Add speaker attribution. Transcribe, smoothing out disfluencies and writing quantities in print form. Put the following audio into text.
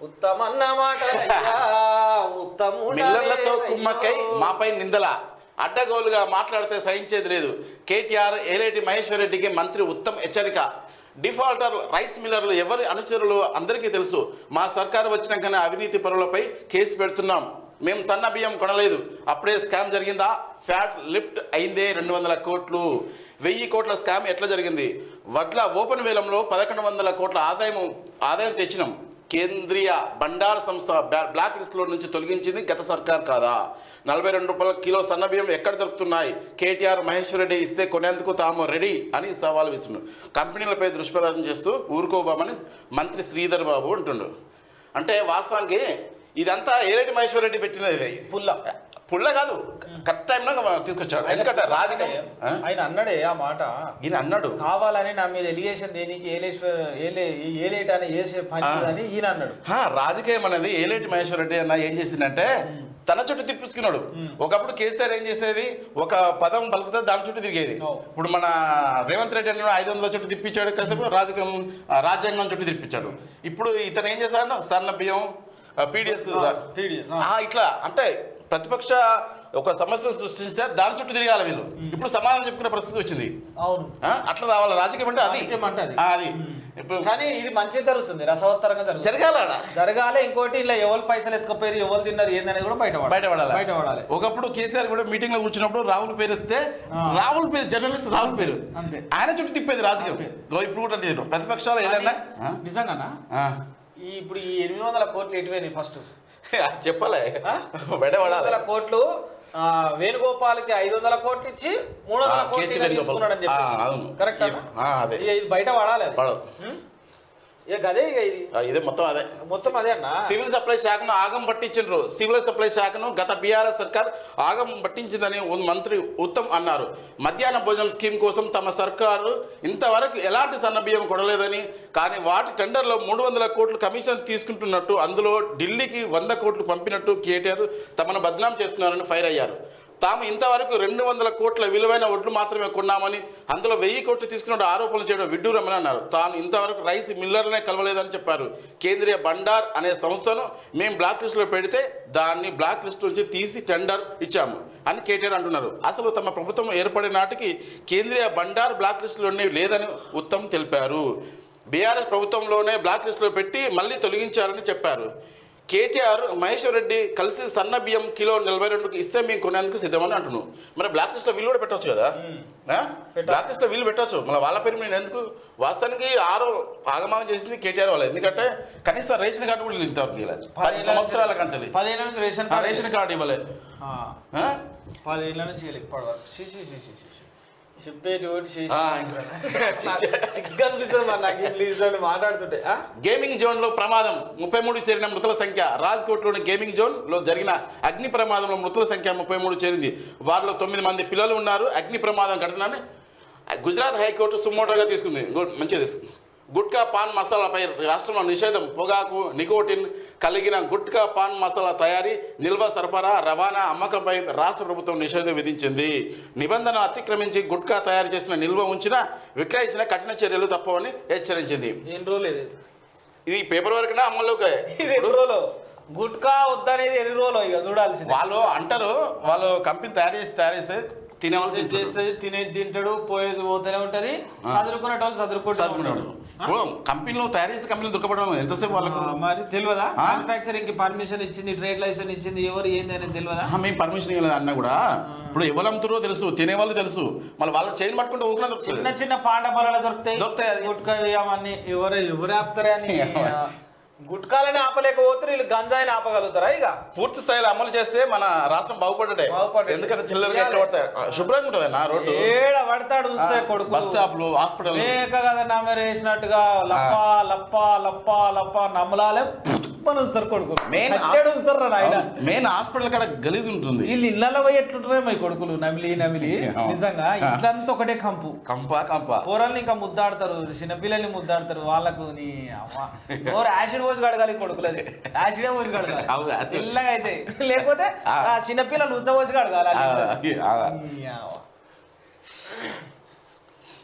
Speaker 1: ఉత్తమన్న మాట
Speaker 2: మిల్లర్లతో కుమ్మక్కై మాపై నిందల అడ్డగోలుగా మాట్లాడితే సహించేది లేదు. కేటీఆర్ ఏలేటి మహేశ్వర్ రెడ్డికి మంత్రి ఉత్తమ్ హెచ్చరిక. డిఫాల్టర్ రైస్ మిల్లర్లు ఎవరి అనుచరులు అందరికీ తెలుసు. మా సర్కారు వచ్చినాకనే అవినీతి పరులపై కేసు పెడుతున్నాం. మేము సన్న బియ్యం కొనలేదు, అప్పుడే స్కామ్ జరిగిందా? ఫ్యాట్ లిఫ్ట్ అయిందే 200 కోట్లు. 1000 కోట్ల స్కామ్ ఎట్లా జరిగింది? వడ్ల ఓపెన్ వేలంలో 1100 కోట్ల ఆదాయం తెచ్చినాం. కేంద్రీయ బండార్ సంస్థ బ్లాక్ లిస్ట్లో నుంచి తొలగించింది గత సర్కార్ కాదా? 42 రూపాయల కిలో సన్నబియ్యం ఎక్కడ దొరుకుతున్నాయి? కేటీఆర్ మహేశ్వర్ రెడ్డి ఇస్తే కొనేందుకు తాము రెడీ అని సవాల్ విసురును. కంపెనీలపై దుష్ప్రచారం చేస్తూ ఊరుకోబామని మంత్రి శ్రీధర్ బాబు అంటుండు. అంటే వాస్తవానికి ఇదంతా ఏలేటి మహేశ్వర్ రెడ్డి పెట్టినది. పుల్ల కాదు, కరెక్ట్ టైంలో తీసుకొచ్చాడు. ఎందుకంటే రాజకీయం
Speaker 1: ఆయన అన్నాడే ఆ మాట.
Speaker 2: ఈయన అన్నాడు
Speaker 1: కావాలని నా మీద ఎలిగేషన్ దేనికి ఏలేటి అని చేసే పని అని ఈయన అన్నాడు.
Speaker 2: రాజకీయం అనేది ఏలేటి మహేశ్వర్ రెడ్డి అన్న ఏం చేసిందంటే తన చుట్టూ తిప్పించుకున్నాడు. ఒకప్పుడు కేసీఆర్ ఏం చేసేది, ఒక పదం పలుకుతే దాని చుట్టూ తిరిగేది. ఇప్పుడు మన రేవంత్ రెడ్డి అన్న 500 చుట్టూ తిప్పించాడు, కాసేపు రాజ్యాంగం చుట్టూ తిప్పించాడు. ఇప్పుడు ఇతను ఏం చేశాడు, సన్న బియ్యం పీడిఎస్ ఇట్లా అంటే ప్రతిపక్ష ఒక సమస్యను సృష్టిస్తే దాని చుట్టూ తిరగాలి వీళ్ళు. ఇప్పుడు సమాధానం చెప్పుకునే పరిస్థితి వచ్చింది.
Speaker 1: అవును,
Speaker 2: అట్లా రావాలి రాజకీయం అంటే అది.
Speaker 1: ఇప్పుడు కానీ ఇది మంచిగా జరుగుతుంది, రసవత్తరంగా జరగాలి. ఇంకోటి ఇలా ఎవరు పైసలు ఎత్తుకపోయారు, ఎవరు తిన్నారు ఏందనేది కూడా బయటపడాలి.
Speaker 2: ఒకప్పుడు కేసీఆర్ కూడా మీటింగ్ లో కూర్చున్నప్పుడు రాహుల్ పేరు ఎత్తే రాహుల్ పేరు జర్నలిస్ట్ రాహుల్ పేరు
Speaker 1: అంతే
Speaker 2: ఆయన చుట్టూ తిప్పేది రాజకీయం. ఇప్పుడు కూడా ప్రతిపక్షాలు ఏదన్నా
Speaker 1: నిజంగానా ఇప్పుడు ఈ 800 కోట్లు ఎటువైనాయి ఫస్ట్
Speaker 2: చెప్పలే.
Speaker 1: 800 కోట్లు వేణుగోపాల్కి 500 కోట్లు ఇచ్చి 300 కోట్లు తీసుకున్నాడు అని చెప్పి కరెక్ట్. ఇది బయట పడాలి. అదే
Speaker 2: ఇదే మొత్తం
Speaker 1: అదే అన్న.
Speaker 2: సివిల్ సప్లై శాఖను ఆగం పట్టించారు. సివిల్ సప్లై శాఖను గత బీఆర్ఎస్ సర్కార్ ఆగం పట్టించిందని మంత్రి ఉత్తమ్ అన్నారు. మధ్యాహ్న భోజనం స్కీమ్ కోసం తమ సర్కారు ఇంతవరకు ఎలాంటి సన్నబియ్యం కొనలేదని, కానీ వాటి టెండర్లో 300 కోట్లు కమిషన్ తీసుకుంటున్నట్టు, అందులో ఢిల్లీకి 100 కోట్లు పంపినట్టు కేటీఆర్ తమను బద్నాం చేస్తున్నారని ఫైర్ అయ్యారు. తాము ఇంతవరకు 200 కోట్ల విలువైన ఒడ్లు మాత్రమే కొన్నామని, అందులో 1000 కోట్లు తీసుకున్నట్టు ఆరోపణలు చేయడం విడ్డూరమని అన్నారు. తాను ఇంతవరకు రైస్ మిల్లర్లనే కలవలేదని చెప్పారు. కేంద్రీయ బండార్ అనే సంస్థను మేము బ్లాక్ లిస్టులో పెడితే దాన్ని బ్లాక్ లిస్ట్ నుంచి తీసి టెండర్ ఇచ్చాము అని కేటీఆర్ అంటున్నారు. అసలు తమ ప్రభుత్వం ఏర్పడిన నాటికి కేంద్రీయ బండార్ బ్లాక్ లిస్టులోనే లేదని ఉత్తమ్ తెలిపారు. బీఆర్ఎస్ ప్రభుత్వంలోనే బ్లాక్ లిస్టులో పెట్టి మళ్ళీ తొలగించారని చెప్పారు. కేటీఆర్ మహేశ్వర్ రెడ్డి కలిసి సన్న బియ్యం కిలో 42కి ఇస్తే మేము కొనేందుకు సిద్ధమని అంటున్నాను. మరి బ్లాక్ లిస్ట్లో వీళ్ళు కూడా పెట్టవచ్చు కదా, బ్లాక్ లిస్ట్లో వీళ్ళు పెట్టవచ్చు. మళ్ళీ వాళ్ళ పేరు నేను ఎందుకు? వాస్తవానికి ఆగమాగం చేసింది కేటీఆర్ వాళ్ళు. ఎందుకంటే కనీసం రేషన్ కార్డు కూడా ఇంతవరకు ఇవ్వలేదు. 10 సంవత్సరాల కంచెలు
Speaker 1: 10 ఏళ్ళ నుంచి రేషన్ కార్డు
Speaker 2: ఇవ్వలేదు.
Speaker 1: 10 ఏళ్ళ నుంచి చెప్పేటి మాట్లాడుతుంటే.
Speaker 2: గేమింగ్ జోన్ లో ప్రమాదం 33 చేరిన మృతుల సంఖ్య. రాజ్కోట్లోని గేమింగ్ జోన్ లో జరిగిన అగ్ని ప్రమాదంలో మృతుల సంఖ్య 33 చేరింది. వారిలో 9 మంది పిల్లలు ఉన్నారు. అగ్ని ప్రమాదం ఘటనని గుజరాత్ హైకోర్టు సుమోటోగా తీసుకుంది. మంచిగా తీసుకుంది. గుట్కా పాన్ మసాలాపై రాష్ట్రంలో నిషేధం. పొగాకు నికోటిన్ కలిగిన గుట్కా పాన్ మసాలా తయారీ, నిల్వ, సరఫరా, రవాణా, అమ్మకంపై రాష్ట్ర ప్రభుత్వం నిషేధం విధించింది. నిబంధన అతిక్రమించి గుట్కా తయారు చేసిన, నిల్వ ఉంచిన, విక్రయించిన కఠిన చర్యలు తప్పవని హెచ్చరించింది. ఇది పేపర్ వర్క్ అమల్లోకి
Speaker 1: గుట్కా వద్దనేది ఎన్ని రోజులు ఇక చూడాల్సింది.
Speaker 2: వాళ్ళు అంటారు, వాళ్ళు కంపెనీ తయారు చేస్తే
Speaker 1: తింటాడు, పోయేది పోతూనే ఉంటది. చదువుకునేటోళ్ళు చదువుకుంటాడు.
Speaker 2: కంపెనీలో తయారు చేసే కంపెనీలు దొరకడం ఎంతసేపు వాళ్ళకు
Speaker 1: మరి తెలియదా? మ్యానుఫ్యాక్చరింగ్ కి పర్మిషన్ ఇచ్చింది, ట్రేడ్ లైసెన్స్ ఇచ్చింది, ఎవరు ఏంది అనేది తెలియదా?
Speaker 2: మేము పర్మిషన్ ఇవ్వలేదు అన్న కూడా. ఇప్పుడు ఎవరు అమ్ముతారో తెలుసు, తినేవాళ్ళు తెలుసు. మళ్ళీ వాళ్ళ చైన్ పట్టుకుంటే ఊరిలో
Speaker 1: చిన్న చిన్న పాండ పొలాలు దొరుకుతాయి. గుట్కా అవన్నీ ఎవరు ఆపుతారే అని. గుట్కాలని ఆపలేకపోతే వీళ్ళు గంజాయిని ఆపగలుగుతారా? ఇక
Speaker 2: పూర్తి స్థాయిలో అమలు చేస్తే మన రాష్ట్రం బాగుపడ్డే. ఎందుకంటే చిల్లరగా శుభ్రంగా ఉంటుంది నా రోడ్డు.
Speaker 1: ఏడ పడతాడు చూస్తే కొడుకు.
Speaker 2: బస్ స్టాప్లు, హాస్పిటల్
Speaker 1: కదా నమ్మరు వేసినట్టుగా లప్ప లప్ప లప్ప లప్ప నమ్మలాలే ఉంచుతారు కొడుకులు.
Speaker 2: మెయిన్ హాస్పిటల్ కాడ గలీజ్ ఉంటుంది.
Speaker 1: వీళ్ళు ఇళ్ళలో పోయి ఎట్లుంటారే మై కొడుకులు నమిలి నిజంగా. ఇట్లంతా ఒకటే కంప కూరల్ని ఇంకా ముద్దాడతారు, చిన్నపిల్లల్ని ముద్దాడతారు. వాళ్ళకు నీ యాసిడ్ పోసి కడగాలి కొడుకులు. అది యాసిడే పోసి కడగాలి ఇల్లగా అయితే. లేకపోతే చిన్నపిల్లలు ఉచ్చ పోసి కడగాలి.